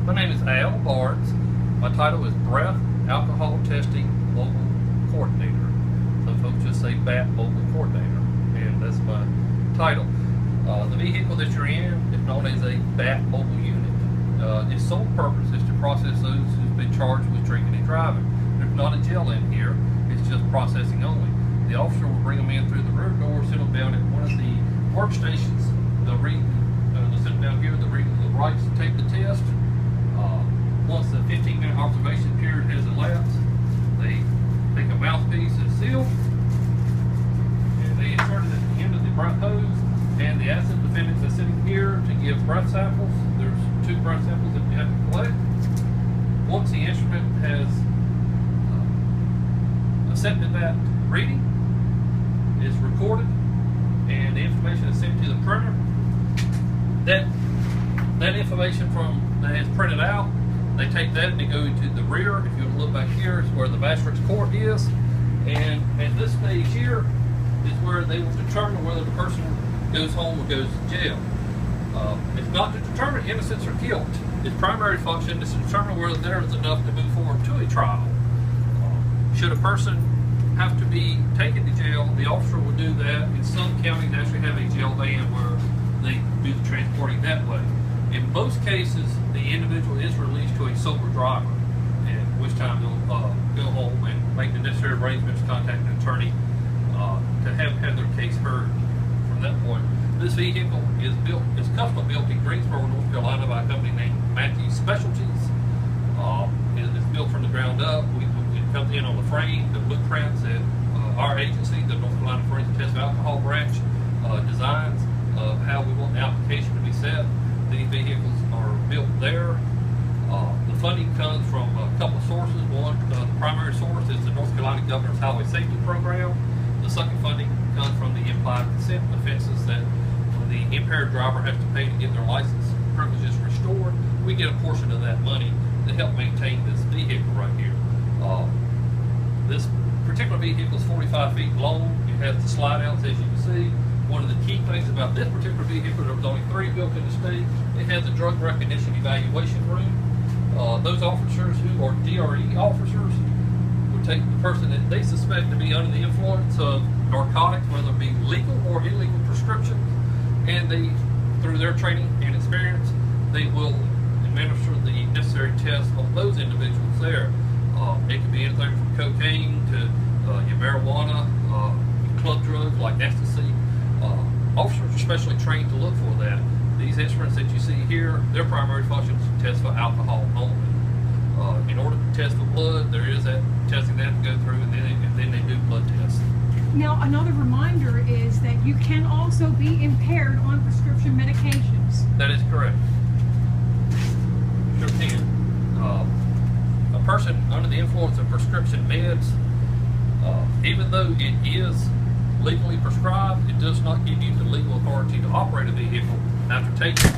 My name is Al Barnes. My title is Breath Alcohol Testing Mobile Coordinator. Some folks just say BAT Mobile Coordinator, and that's my title. The vehicle that you're in is known as a BAT mobile unit. Its sole purpose is to process those who've been charged with drinking and driving. There's not a jail in here, it's just processing only. The officer will bring them in through the rear door, sit them down at one of the workstations. They'll read, they'll sit them down here, they'll read the rights to take the test. Once the 15-minute observation period has elapsed, they take a mouthpiece and seal, and they insert it at the end of the breath hose, and they ask the defendants that's sitting here to give breath samples. There's 2 breath samples that we have to collect. Once the instrument has accepted that reading, it's recorded, and the information is sent to the printer. That information that is printed out, they take that and they go to the rear. If you look back here, is where the magistrate's court is, and at this stage here is where they will determine whether the person goes home or goes to jail. It's not to determine innocence or guilt. Its primary function is to determine whether there is enough to move forward to a trial. Should a person have to be taken to jail, the officer will do that. In some counties, they actually have a jail van where they do the transporting that way. In most cases, the individual is released to a sober driver, at which time they'll go home and make the necessary arrangements, contact an attorney to have their case heard from that point. This vehicle is custom built in Greensboro, North Carolina by a company named Matthews Specialties. It's built from the ground up. It comes in on the frame, the blueprints that our agency, the North Carolina Forensic Test of Alcohol Branch, designs of how we want the application to be set. These vehicles are built there. The funding comes from a couple of sources. One, the primary source is the North Carolina Governor's Highway Safety Program. The second funding comes from the implied consent offenses that the impaired driver has to pay to get their license privileges restored. We get a portion of that money to help maintain this vehicle right here. This particular vehicle is 45 feet long. It has the slide outs, as you can see. One of the key things about this particular vehicle, there was only 3 built in the state. It has a drug recognition evaluation room. Those officers who are DRE officers would take the person that they suspect to be under the influence of narcotics, whether it be legal or illegal prescriptions, and they, through their training and experience, they will administer the necessary tests on those individuals there. It could be anything from cocaine to your marijuana, club drugs like ecstasy. Officers are specially trained to look for that. These instruments that you see here, their primary function is to test for alcohol only. In order to test for blood, there is that testing they have to go through, and then they do blood tests. Now, another reminder is that you can also be impaired on prescription medications. That is correct. Sure can. A person under the influence of prescription meds, even though it is legally prescribed, it does not give you the legal authority to operate a vehicle after taking it.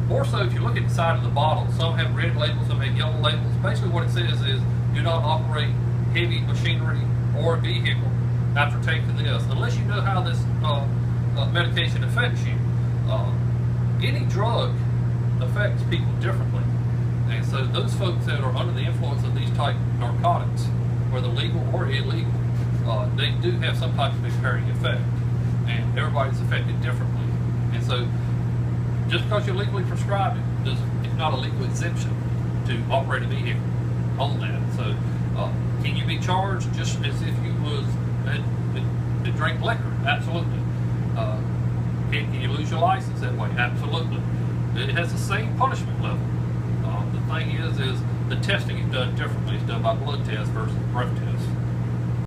More so, if you look at the side of the bottle, some have red labels, some have yellow labels. Basically what it says is, do not operate heavy machinery or a vehicle after taking this, unless you know how this medication affects you. Any drug affects people differently. And so those folks that are under the influence of these type of narcotics, whether legal or illegal, they do have some type of impairing effect, and everybody's affected differently. And so, just because you're legally prescribed, it's not a legal exemption to operate a vehicle on that. So, can you be charged just as if you was to drink liquor? Absolutely. Can you lose your license that way? Absolutely. It has the same punishment level. The thing is the testing is done differently. It's done by blood test versus breath test.